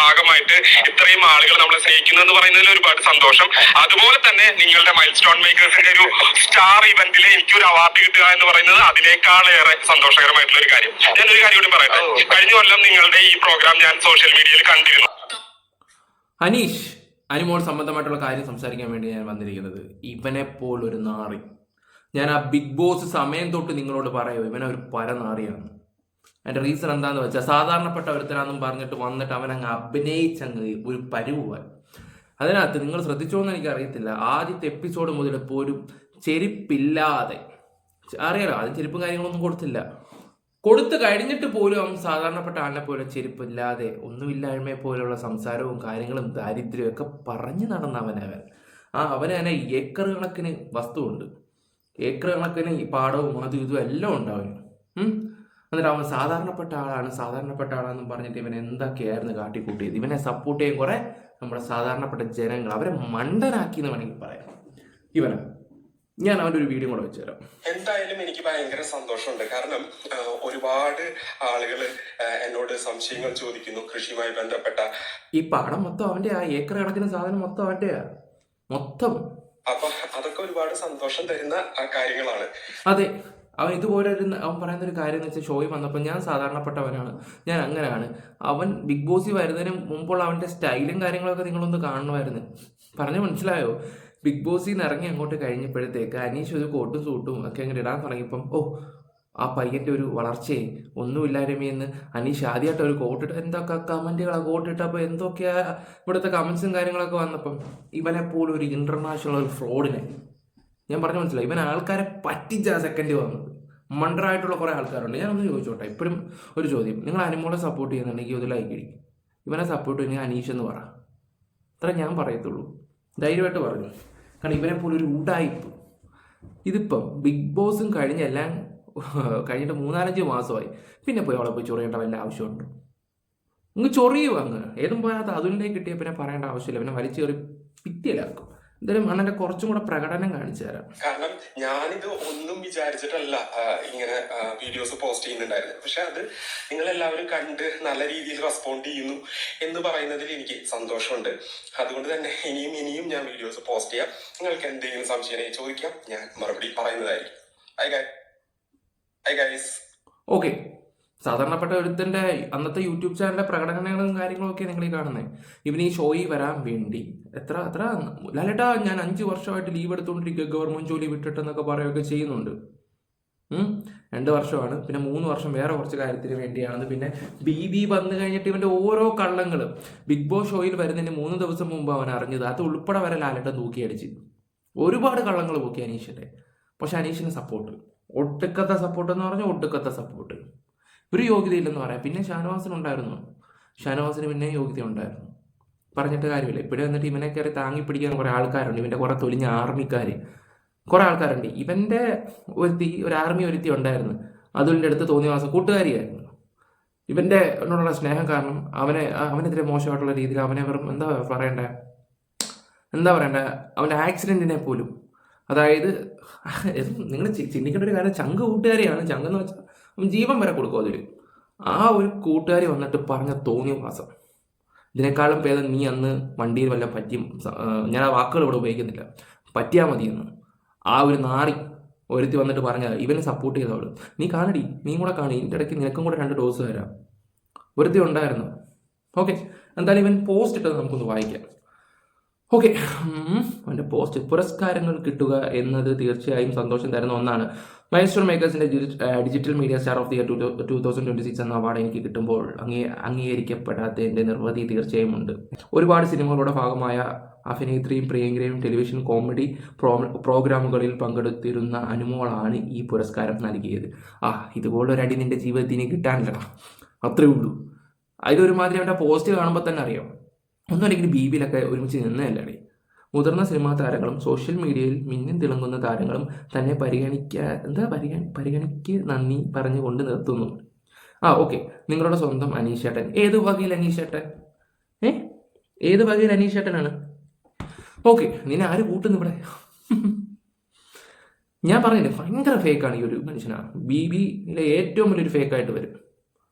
ഭാഗമായിട്ട് ഇത്രയും ആളുകൾ നമ്മളെ സ്നേഹിക്കുന്നു പറയുന്നതിൽ ഒരുപാട് സന്തോഷം. അതുപോലെ തന്നെ നിങ്ങളുടെ മൈൽ സ്റ്റോൺ മേക്കേഴ്സിന്റെ ഒരു സ്റ്റാർ ഇവന്റിൽ എനിക്കൊരു അവാർഡ് കിട്ടുക എന്ന് പറയുന്നത് അതിനേക്കാളേറെ സന്തോഷകരമായിട്ടുള്ള ഒരു കാര്യം. ഞാനൊരു കാര്യം കൂടി പറയട്ടെ. കഴിഞ്ഞ കൊല്ലം നിങ്ങളുടെ ഈ പ്രോഗ്രാം ഞാൻ സോഷ്യൽ മീഡിയയിൽ കണ്ടിരുന്നു. അനിമോൾ സംബന്ധമായിട്ടുള്ള കാര്യം സംസാരിക്കാൻ വേണ്ടി ഞാൻ വന്നിരിക്കുന്നത്. ഇവനെ പോലൊരു നാറി, ഞാൻ ആ ബിഗ് ബോസ് സമയം തൊട്ട് നിങ്ങളോട് പറയുമോ, ഇവനെ ഒരു പരനാറിയാണ്. അതിന്റെ റീസൺ എന്താന്ന് വെച്ചാൽ, സാധാരണപ്പെട്ട ഒരുത്തരാന്നും പറഞ്ഞിട്ട് വന്നിട്ട് അവൻ അങ്ങ് അഭിനയിച്ചങ്ങ് ഒരു പരുവാൻ. അതിനകത്ത് നിങ്ങൾ ശ്രദ്ധിച്ചോന്ന് എനിക്കറിയത്തില്ല, ആദ്യത്തെ എപ്പിസോഡ് മുതൽ പോലും ചെരുപ്പില്ലാതെ, അറിയാലോ ആദ്യം ചെരുപ്പും കാര്യങ്ങളൊന്നും കൊടുത്തു കഴിഞ്ഞിട്ട് പോലും അവൻ സാധാരണപ്പെട്ട ആളിനെ പോലെ ചെരുപ്പില്ലാതെ, ഒന്നുമില്ലായ്മയെ പോലുള്ള സംസാരവും കാര്യങ്ങളും ദാരിദ്ര്യവും ഒക്കെ പറഞ്ഞു നടന്നവൻ. അവന് തന്നെ ഏക്കർ കണക്കിന് വസ്തുവുണ്ട്, ഏക്കർ കണക്കിന് ഈ പാടവും അതും ഇതും എല്ലാം ഉണ്ട് അവന്. എന്നിട്ട് അവൻ സാധാരണപ്പെട്ട ആളാണെന്ന് പറഞ്ഞിട്ട് ഇവൻ എന്തൊക്കെയായിരുന്നു കാട്ടിക്കൂട്ടിയത്. ഇവനെ സപ്പോർട്ട് ചെയ്യാൻ കുറെ നമ്മുടെ സാധാരണപ്പെട്ട ജനങ്ങൾ അവരെ മണ്ടനാക്കി എന്ന് വേണമെങ്കിൽ പറയാം. ഞാൻ അവൻ്റെ ഒരു വീഡിയോ കൂടെ വെച്ചുതരാം. എന്തായാലും എനിക്ക് ഭയങ്കര സന്തോഷമുണ്ട്. കാരണം ഒരുപാട് ആളുകൾ എന്നോട് സംശയങ്ങൾ ചോദിക്കുന്നു കൃഷിയുമായി ബന്ധപ്പെട്ട. ഈ പാടം മൊത്തം അവന്റെ, ആ ഏക്കർ കണക്കിന് സാധനം മൊത്തം അവന്റെയാ മൊത്തം. അപ്പൊ അതൊക്കെ ഒരുപാട് സന്തോഷം തരുന്ന കാര്യങ്ങളാണ്. അതെ, അവൻ ഇതുപോലെ അവൻ പറയുന്ന ഒരു കാര്യം എന്ന് വെച്ചാൽ, ഷോയിൽ വന്നപ്പോൾ ഞാൻ സാധാരണപ്പെട്ടവനാണ്, ഞാൻ അങ്ങനെയാണ്. അവൻ ബിഗ് ബോസിൽ വരുന്നതിന് മുമ്പുള്ള അവന്റെ സ്റ്റൈലും കാര്യങ്ങളൊക്കെ നിങ്ങളൊന്ന് കാണണമായിരുന്നു. പറഞ്ഞു മനസ്സിലായോ? ബിഗ് ബോസിൽ നിന്ന് ഇറങ്ങി അങ്ങോട്ട് കഴിഞ്ഞപ്പോഴത്തേക്ക് അനീഷ് ഒരു കോട്ടും സൂട്ടും ഒക്കെ അങ്ങനെ ഇടാൻ തുടങ്ങിയപ്പം, ആ പയ്യന്റെ ഒരു വളർച്ചയെ ഒന്നുമില്ലായ്മയെന്ന് അനീഷ് ആദ്യമായിട്ട് ഒരു കോട്ടിട്ട്, എന്തൊക്കെ കമന്റുകളാണ് കോട്ടിട്ടപ്പോൾ എന്തൊക്കെയാ ഇവിടുത്തെ കമന്റ്സും കാര്യങ്ങളൊക്കെ വന്നപ്പം, ഇവനെപ്പോലും ഒരു ഇന്റർനാഷണൽ ഒരു ഫ്രോഡിനെ ഞാൻ പറഞ്ഞു മനസ്സിലായി. ഇവൻ ആൾക്കാരെ പറ്റിച്ച സെക്കൻഡ് വന്നത്. മണ്ടറായിട്ടുള്ള കുറേ ആൾക്കാരുണ്ട്. ഞാനൊന്ന് ചോദിച്ചോട്ടെ, ഇപ്പോഴും ഒരു ചോദ്യം, നിങ്ങൾ അനിമോളെ സപ്പോർട്ട് ചെയ്യുന്നുണ്ടെങ്കിൽ ഒരു ലൈക്ക് അടിക്കും, ഇവനെ സപ്പോർട്ട് ചെയ്യുന്നെങ്കിൽ അനീഷ് എന്ന് പറ. അത്ര ഞാൻ പറയത്തുള്ളൂ, ധൈര്യമായിട്ട് പറഞ്ഞു. കാരണം ഇവനെ പോലെ ഒരു ഉടായിപ്പ്. ഇതിപ്പം ബിഗ് ബോസും കഴിഞ്ഞെല്ലാം കഴിഞ്ഞിട്ട് 3-4 മാസമായി. പിന്നെ പോയി അവളെ പോയി ചൊറിയേണ്ട വല്ല ആവശ്യമുണ്ട്? അങ്ങ് ചൊറിയും അങ്ങ്. ഏതും പോയാൽ അതുലിലേക്ക് കിട്ടിയ പിന്നെ പറയേണ്ട ആവശ്യമില്ല. പിന്നെ വലിച്ചേറി ഭിത്തിയിലാക്കും. എന്തായാലും അണ്ണന്റെ കുറച്ചും കൂടെ പ്രകടനം കാണിച്ചു തരാം. കാരണം ഞാനിത് ഒന്നും വിചാരിച്ചിട്ടല്ല ഇങ്ങനെ വീഡിയോസ് പോസ്റ്റ് ചെയ്യുന്നുണ്ടായിരുന്നു. പക്ഷെ അത് നിങ്ങളെല്ലാവരും കണ്ട് നല്ല രീതിയിൽ റെസ്പോണ്ട് ചെയ്യുന്നു എന്ന് പറയുന്നതിൽ എനിക്ക് സന്തോഷമുണ്ട്. അതുകൊണ്ട് തന്നെ ഇനിയും ഞാൻ വീഡിയോസ് പോസ്റ്റ് ചെയ്യാം. നിങ്ങൾക്ക് എന്തെങ്കിലും സംശയം ചോദിക്കാം, ഞാൻ മറുപടി പറയുന്നതായിരിക്കും. Hi guys. ഓക്കെ, സാധാരണപ്പെട്ട ഒരുത്തൻ്റെ അന്നത്തെ യൂട്യൂബ് ചാനലിന്റെ പ്രകടനങ്ങളും കാര്യങ്ങളൊക്കെ നിങ്ങൾ ഈ കാണുന്നത്. ഇവന് ഈ ഷോയിൽ വരാൻ വേണ്ടി എത്ര ലാലേട്ടാ, ഞാൻ 5 വർഷമായിട്ട് ലീവ് എടുത്തുകൊണ്ടിരിക്കുക, ഗവൺമെന്റ് ജോലി വിട്ടിട്ടെന്നൊക്കെ പറയുകയൊക്കെ ചെയ്യുന്നുണ്ട്. 2 വർഷമാണ്, പിന്നെ 3 വർഷം വേറെ കുറച്ച് കാര്യത്തിന് വേണ്ടിയാണ്. പിന്നെ ബി വന്നു കഴിഞ്ഞിട്ട് ഇവന്റെ ഓരോ കള്ളങ്ങളും ബിഗ് ബോസ് ഷോയിൽ വരുന്നതിന് 3 ദിവസം മുമ്പ് അവൻ അറിഞ്ഞത്. അത് ഉൾപ്പെടെ വരെ ലാലേട്ടൻ തൂക്കിയടിച്ച് ഒരുപാട് കള്ളങ്ങൾ പോക്കി അനീഷിന്റെ. പക്ഷെ അനീഷിന് സപ്പോർട്ട്, ഒട്ടുക്കത്തെ സപ്പോർട്ട് എന്ന് പറഞ്ഞാൽ ഒട്ടുക്കത്തെ സപ്പോർട്ട്. ഒരു യോഗ്യതയില്ലെന്ന് പറയാം. പിന്നെ ഷാനവാസിനുണ്ടായിരുന്നു, ഷാനവാസിന് പിന്നെ യോഗ്യത ഉണ്ടായിരുന്നു, പറഞ്ഞിട്ട് കാര്യമില്ല. ഇപ്പോഴും എന്നിട്ട് ഇവനെ കയറി താങ്ങി പിടിക്കാൻ കുറേ ആൾക്കാരുണ്ട്. ഇവന്റെ കുറെ തൊലിഞ്ഞ ആർമിക്കാർ കുറെ ആൾക്കാരുണ്ട്. ഇവന്റെ ഒരു ആർമി ഒരുത്തി ഉണ്ടായിരുന്നു, അതുലിൻ്റെ അടുത്ത് തോന്നിയ മാസം കൂട്ടുകാരിയായിരുന്നു. ഇവന്റെ എന്നോടുള്ള സ്നേഹം കാരണം അവനെതിരെ മോശമായിട്ടുള്ള രീതിയിൽ അവനെ വെറും എന്താ പറയണ്ടേ അവന്റെ ആക്സിഡന്റിനെ പോലും, അതായത് നിങ്ങൾ ചിന്തിക്കേണ്ട ഒരു കാര്യം, ചങ്ക് കൂട്ടുകാരിയാണ്. ചങ്കെന്ന് വെച്ചാൽ അവൻ ജീവൻ വരെ കൊടുക്കും അതിൽ. ആ ഒരു കൂട്ടുകാരി വന്നിട്ട് പറഞ്ഞ തോന്നിയ മാസം, ഇതിനേക്കാളും ഭേദം നീ അന്ന് വണ്ടിയിൽ വല്ല പറ്റിയും, ഞാൻ ആ വാക്കുകൾ ഇവിടെ ഉപയോഗിക്കുന്നില്ല, പറ്റിയാൽ മതിയെന്ന് ആ ഒരു നാറി ഒരുത്തി വന്നിട്ട് പറഞ്ഞാൽ ഇവനെ സപ്പോർട്ട് ചെയ്തവള്, നീ കാണടി, നീ കൂടെ കാണി, ഇതിൻ്റെ ഇടയ്ക്ക് നിനക്കും കൂടെ 2 ഡോസ് തരാം. ഒരുത്തി ഉണ്ടായിരുന്നു. ഓക്കെ, എന്തായാലും ഇവൻ പോസ്റ്റ് ഇട്ടത് നമുക്കൊന്ന് വായിക്കാം. ഓക്കെ, അവൻ്റെ പോസ്റ്റ്, പുരസ്കാരങ്ങൾ കിട്ടുക എന്നത് തീർച്ചയായും സന്തോഷം തരുന്ന ഒന്നാണ്. മൈൽ സ്റ്റോൺ മേക്കേഴ്സിന്റെ digital media star of the year 2026 എന്ന അവാർഡ് എനിക്ക് കിട്ടുമ്പോൾ അംഗീകരിക്കപ്പെടാത്തതിൻ്റെ നിർവൃതി തീർച്ചയായും ഉണ്ട്. ഒരുപാട് സിനിമകളുടെ ഭാഗമായ അഭിനേത്രിയും പ്രിയങ്കരയും ടെലിവിഷൻ കോമഡി പ്രോഗ്രാമുകളിൽ പങ്കെടുത്തിരുന്ന അനുമോളാണ് ഈ പുരസ്കാരം നൽകിയത്. ഇതുപോലൊരടി നിന്റെ ജീവിതത്തിന് കിട്ടാനില്ല, അത്രേ ഉള്ളൂ. അതിലൊരുമാതിരി അവൻ്റെ പോസ്റ്റ് കാണുമ്പോൾ തന്നെ അറിയാം, ഒന്നും അല്ലെങ്കിൽ ബിയിലൊക്കെ ഒരുമിച്ച് നിന്നതല്ലേ. മുതിർന്ന സിനിമാ താരങ്ങളും സോഷ്യൽ മീഡിയയിൽ മിന്നി തിളങ്ങുന്ന താരങ്ങളും തന്നെ പരിഗണിക്ക് നന്ദി പറഞ്ഞുകൊണ്ട് നിർത്തുന്നു. ഓക്കെ, നിങ്ങളുടെ സ്വന്തം അനീഷേട്ടൻ. ഏത് വകയിൽ അനീഷേട്ടൻ? ഏത് വകയിൽ അനീഷേട്ടനാണ്? ഓക്കെ, നിന്നെ ആര് കൂട്ടുന്നു ഇവിടെ? ഞാൻ പറഞ്ഞില്ലേ, ഭയങ്കര ഫേക്കാണ് ഈ ഒരു മനുഷ്യനാണ്. ബിയിലെ ഏറ്റവും വലിയൊരു ഫേക്കായിട്ട് വരും.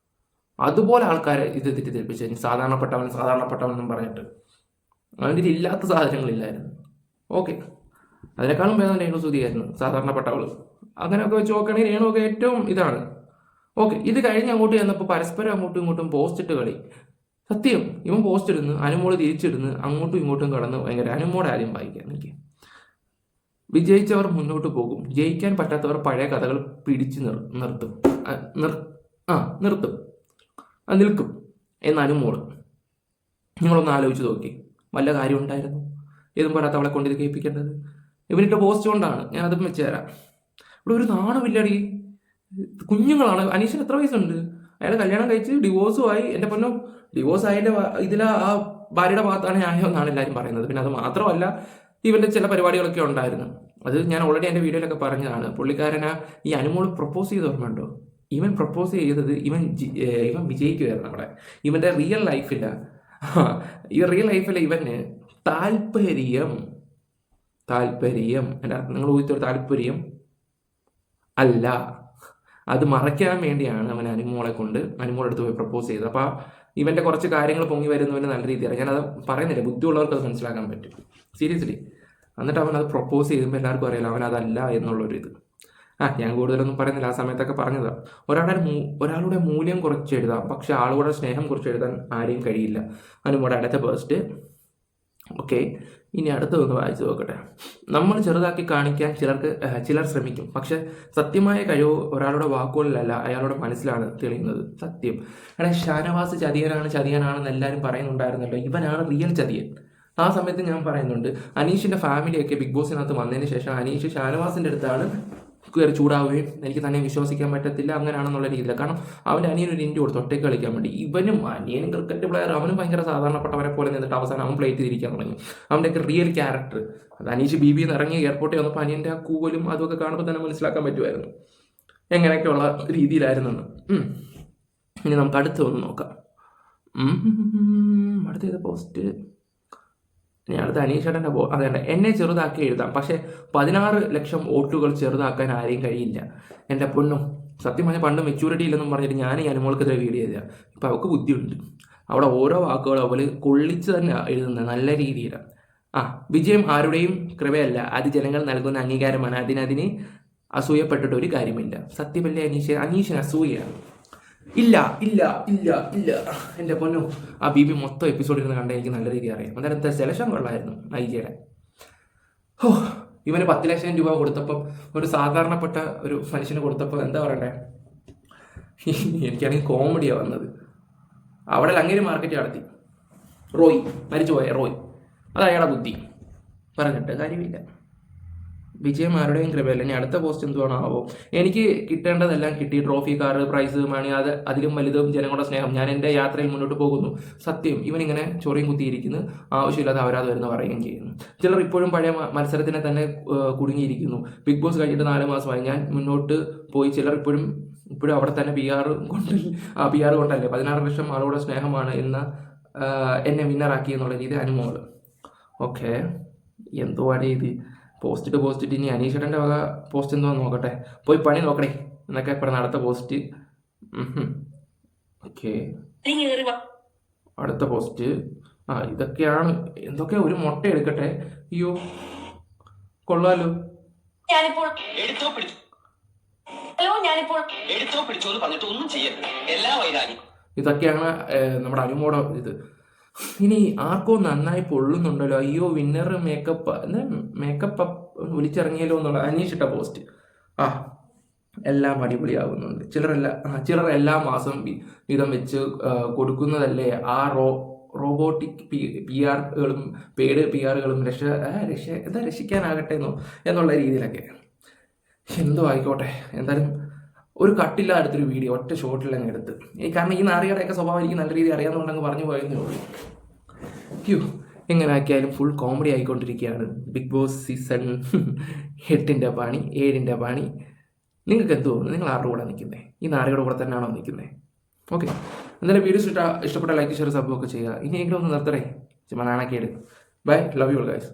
അതുപോലെ ആൾക്കാരെ ഇത് തെറ്റിദ്ധരിപ്പിച്ചു. സാധാരണപ്പെട്ടവൻ എന്നും പറഞ്ഞിട്ട് അവൻ്റെ ഇല്ലാത്ത സാധനങ്ങളില്ലായിരുന്നു. ഓക്കെ, അതിനേക്കാളും ഭേദം രേണുസുതിയായിരുന്നു, സാധാരണപ്പെട്ടവൾ. അങ്ങനെയൊക്കെ വെച്ച് നോക്കുകയാണെങ്കിൽ രേണുവൊക്കെ ഏറ്റവും ഇതാണ്. ഓക്കെ, ഇത് കഴിഞ്ഞ് അങ്ങോട്ട് ചെന്നപ്പോൾ പരസ്പരം അങ്ങോട്ടും ഇങ്ങോട്ടും പോസ്റ്റ് ഇട്ട് കളി. സത്യം, ഇവൻ പോസ്റ്റ് ഇടുന്നു, അനുമോള് തിരിച്ചിടുന്നു, അങ്ങോട്ടും ഇങ്ങോട്ടും കടന്ന് ഭയങ്കര. അനുമോടെ ആദ്യം വായിക്കാം എനിക്ക്. വിജയിച്ചവർ മുന്നോട്ട് പോകും, ജയിക്കാൻ പറ്റാത്തവർ പഴയ കഥകൾ പിടിച്ച് നിർത്തും. നിൽക്കും എന്ന് അനുമോള്. നിങ്ങളൊന്ന് ആലോചിച്ച് നോക്കി, വല്ല കാര്യം ഉണ്ടായിരുന്നു? ഏതും പറയാത്ത അവളെ കൊണ്ട് ഇത് കേൾപ്പിക്കേണ്ടത്? ഇവനിട്ട് പോസ്റ്റ് കൊണ്ടാണ്. ഞാനതും വെച്ച് തരാം. ഇവിടെ ഒരു നാണമില്ലടി. കുഞ്ഞുങ്ങളാണ്. അനീഷിന് എത്ര വയസ്സുണ്ട്? അയാൾ കല്യാണം കഴിച്ച് ഡിവോഴ്സും ആയി. എൻ്റെ പൊന്നോ, ഡിവോഴ്സ് ആയതിൻ്റെ ഇതിൽ ആ ഭാര്യയുടെ ഭാഗത്താണ് ന്യായമെന്നാണ് എല്ലാവരും പറയുന്നത്. പിന്നെ അത് മാത്രമല്ല, ഇവൻ്റെ ചില പരിപാടികളൊക്കെ ഉണ്ടായിരുന്നു. അത് ഞാൻ ഓൾറെഡി എൻ്റെ വീഡിയോയിലൊക്കെ പറഞ്ഞതാണ്. പുള്ളിക്കാരനാ ഈ അനുമോള് പ്രപ്പോസ് ചെയ്ത് ഓർമ്മയുണ്ടോ? ഇവൻ പ്രപ്പോസ് ചെയ്തത് ഇവൻ വിജയിക്കുമായിരുന്നു അവിടെ. ഇവൻ്റെ റിയൽ ലൈഫില്ല. ഇവന് താല്പര്യം എൻ്റെ നിങ്ങൾ ഊഹിച്ചൊരു താല്പര്യം അല്ല, അത് മറയ്ക്കാൻ വേണ്ടിയാണ് അവൻ അനുമോളെടുത്ത് പോയി പ്രപ്പോസ് ചെയ്തത്. അപ്പോൾ ഇവൻ്റെ കുറച്ച് കാര്യങ്ങൾ പൊങ്ങി വരുന്നവന് നല്ല രീതിയാണ്. ഞാനത് പറയുന്നില്ല, ബുദ്ധിയുള്ളവർക്ക് അത് മനസ്സിലാക്കാൻ പറ്റും, സീരിയസ്ലി. എന്നിട്ട് അവൻ അത് പ്രപ്പോസ് ചെയ്യുമ്പോൾ എല്ലാവർക്കും അറിയില്ല അവൻ അതല്ല എന്നുള്ളൊരു ഇത്. ഞാൻ കൂടുതലൊന്നും പറയുന്നില്ല, ആ സമയത്തൊക്കെ പറഞ്ഞതാണ്. ഒരാളുടെ മൂല്യം കുറച്ച് എഴുതാം, പക്ഷെ ആളുകളുടെ സ്നേഹം കുറച്ച് എഴുതാൻ ആരെയും കഴിയില്ല. അനുമോടെ അടുത്ത പോസ്റ്റ്. ഓക്കെ, ഇനി അടുത്തൊന്ന് വായിച്ചു നോക്കട്ടെ. നമ്മൾ ചെറുതാക്കി കാണിക്കാൻ ചിലർ ശ്രമിക്കും, പക്ഷെ സത്യമായ കഴിവ് ഒരാളുടെ വാക്കുകളിലല്ല, അയാളുടെ മനസ്സിലാണ് തെളിയുന്നത്. സത്യം. ഷാനവാസ് ചതിയനാണെന്ന് എല്ലാവരും പറയുന്നുണ്ടായിരുന്നല്ലോ. ഇവനാണ് റിയൽ ചതിയൻ. ആ സമയത്ത് ഞാൻ പറയുന്നുണ്ട്, അനീഷിൻ്റെ ഫാമിലിയൊക്കെ ബിഗ് ബോസിനകത്ത് വന്നതിന് ശേഷം അനീഷ് ഷാനവാസിൻ്റെ അടുത്താണ് കയറി ചൂടാവുകയും എനിക്ക് തന്നെ വിശ്വസിക്കാൻ പറ്റത്തില്ല അങ്ങനെയാണെന്നുള്ള രീതിയിൽ. കാരണം അവൻ്റെ അനിയനൊരു ഇൻഡ്യ കൊടുത്ത് ഒറ്റയ്ക്ക് കളിക്കാൻ വേണ്ടി. അനിയനും ക്രിക്കറ്റ് പ്ലെയർ, അവനും ഭയങ്കര സാധാരണപ്പെട്ടവരെ പോലെ നിന്നിട്ട് അവസാനം അവൻ പ്ലേറ്റ് തിരിക്കാൻ തുടങ്ങി. അവൻ്റെയൊക്കെ റിയൽ ക്യാരക്ടർ. അത് അനീഷ് ബിയിൽ നിന്ന് ഇറങ്ങി എയർപോർട്ടിൽ വന്നപ്പോൾ അനിയൻ്റെ ആ കൂവലും അതൊക്കെ കാണുമ്പോൾ തന്നെ മനസ്സിലാക്കാൻ പറ്റുമായിരുന്നു എങ്ങനെയൊക്കെയുള്ള രീതിയിലായിരുന്നെന്ന്. ഇനി നമുക്ക് അടുത്തൊന്ന് നോക്കാം. അടുത്ത പോസ്റ്റ്. ഇനി അടുത്ത അനീഷേട്ടൻ്റെ അതേണ്ട. എന്നെ ചെറുതാക്കി എഴുതാം, പക്ഷേ 16 ലക്ഷം വോട്ടുകൾ ചെറുതാക്കാൻ ആരെയും കഴിയില്ല. എൻ്റെ പൊന്നും, സത്യം പറഞ്ഞാൽ പണ്ട് മെച്യൂരിറ്റി ഇല്ലെന്നും പറഞ്ഞിട്ട് ഞാൻ ഈ അനുമോൾക്കെതിരെ വീഡിയോ ചെയ്തതാണ്. ഇപ്പം അവൾക്ക് ബുദ്ധിയുണ്ട്. അവിടെ ഓരോ വാക്കുകളും അവൾ കൊള്ളിച്ച് തന്നെ എഴുതുന്നത് നല്ല രീതിയിലാണ്. വിജയം ആരുടെയും കൃപയല്ല, അത് ജനങ്ങൾ നൽകുന്ന അംഗീകാരമാണ്. അതിന് അസൂയപ്പെട്ടിട്ട് ഒരു കാര്യമില്ല. സത്യമല്ലേ അനീഷിന് അസൂയയാണ്. ഇല്ല. എൻ്റെ പൊന്നു, ആ ബിബി മൊത്തം എപ്പിസോഡിൽ നിന്ന് കണ്ട എനിക്ക് നല്ല രീതിയിൽ അറിയാം. അന്നേരത്തെ സെലക്ഷൻ കൊള്ളായിരുന്നു നൈജയുടെ. ഇവന് 10 ലക്ഷം രൂപ കൊടുത്തപ്പം, ഒരു സാധാരണപ്പെട്ട ഒരു മനുഷ്യന് കൊടുത്തപ്പോൾ എന്താ പറയണ്ടേ, എനിക്കാണെങ്കിൽ കോമഡിയാണ് വന്നത്. അവിടെ ലങ്ങേരി മാർക്കറ്റ് നടത്തി മരിച്ചുപോയ റോയ്. അത് അയാളുടെ ബുദ്ധി, പറഞ്ഞിട്ട് കാര്യമില്ല. വിജയം ആരുടെയും കൃപയല്ല. ഇനി അടുത്ത പോസ്റ്റ് എന്തുവാണാവോ? എനിക്ക് കിട്ടേണ്ടതെല്ലാം കിട്ടി. ട്രോഫി, കാറ്, പ്രൈസ് മണി, അതിലും വലുതും ജനങ്ങളുടെ സ്നേഹം. ഞാൻ എൻ്റെ യാത്രയിൽ മുന്നോട്ട് പോകുന്നു. സത്യം. ഇവനിങ്ങനെ ചൊറിയും കുത്തിയിരിക്കുന്നു, ആവശ്യമില്ലാതെ അവരാത് വരുന്ന പറയുകയും ചെയ്യുന്നു. ചിലർ ഇപ്പോഴും പഴയ മത്സരത്തിനെ തന്നെ കുടുങ്ങിയിരിക്കുന്നു. ബിഗ് ബോസ് കഴിഞ്ഞിട്ട് 4 മാസമായി ഞാൻ മുന്നോട്ട് പോയി. ചിലർ ഇപ്പോഴും അവിടെ തന്നെ പി ആർ കൊണ്ടല്ലേ 16 ലക്ഷം ആളുകളുടെ സ്നേഹമാണ് എന്നെ വിന്നറാക്കി എന്നുള്ള രീതി അനുമോള്. ഓക്കെ, എന്തുവാടേ ഇത്? പോസ്റ്റ് ഇനി അനീഷേട്ടൻ്റെ വക പോസ്റ്റ് എന്തോ നോക്കട്ടെ. പോയി പണി നോക്കണേ എന്നൊക്കെ പറഞ്ഞ അടുത്ത പോസ്റ്റ്. ഓക്കെ, അടുത്ത പോസ്റ്റ്. ഇതൊക്കെയാണ്. എന്തൊക്കെ ഒരു മുട്ട എടുക്കട്ടെ. അയ്യോ, കൊള്ളാലോ. ഇതൊക്കെയാണ് നമ്മുടെ അനുമോടെ ഇത്. ഇനി ആർക്കോ നന്നായി പൊള്ളുന്നുണ്ടല്ലോ, അയ്യോ വിന്നർ മേക്കപ്പ് വിളിച്ചിറങ്ങിയല്ലോ എന്നുള്ള അനീഷിട്ട പോസ്റ്റ്. എല്ലാം അടിപൊളിയാകുന്നുണ്ട്. ചിലർ എല്ലാ മാസം വീതം വെച്ച് കൊടുക്കുന്നതല്ലേ ആ റോബോട്ടിക് പെയ്ഡ് പി ആറുകളും രക്ഷിക്കാനാകട്ടെ എന്നുള്ള രീതിയിലൊക്കെ. എന്തോ ആയിക്കോട്ടെ, എന്തായാലും ഒരു കട്ടില്ല അടുത്തൊരു വീഡിയോ ഒറ്റ ഷോട്ടിലങ്ങ് എടുത്ത്. കാരണം ഈ നാറികളുടെയൊക്കെ സ്വഭാവം എനിക്ക് നല്ല രീതിയിൽ അറിയാവുന്നതുകൊണ്ടങ്ങ് പറഞ്ഞു പോയെന്നേ ഉള്ളൂ. എങ്ങനെ ആക്കിയാലും ഫുൾ കോമഡി ആയിക്കൊണ്ടിരിക്കുകയാണ് ബിഗ് ബോസ് സീസൺ 8ൻ്റെ പണി, 7ൻ്റെ പണി. നിങ്ങൾക്ക് എന്ത് തോന്നുന്നു? നിങ്ങൾ ആരുടെ കൂടെ നിൽക്കുന്നത്? ഈ നാറിയുടെ കൂടെ തന്നെയാണോ നിൽക്കുന്നത്? ഓക്കെ, എന്തായാലും വീഡിയോസ് ഇഷ്ടപ്പെട്ട ലൈക്ക്, ഷെയർ, സബ് ഒക്കെ ചെയ്യുക. ഇനിയെങ്കിലും ഒന്ന് നിർത്തണേ, ചുമ്മാ നാണക്കേട്. Bye, love you all guys.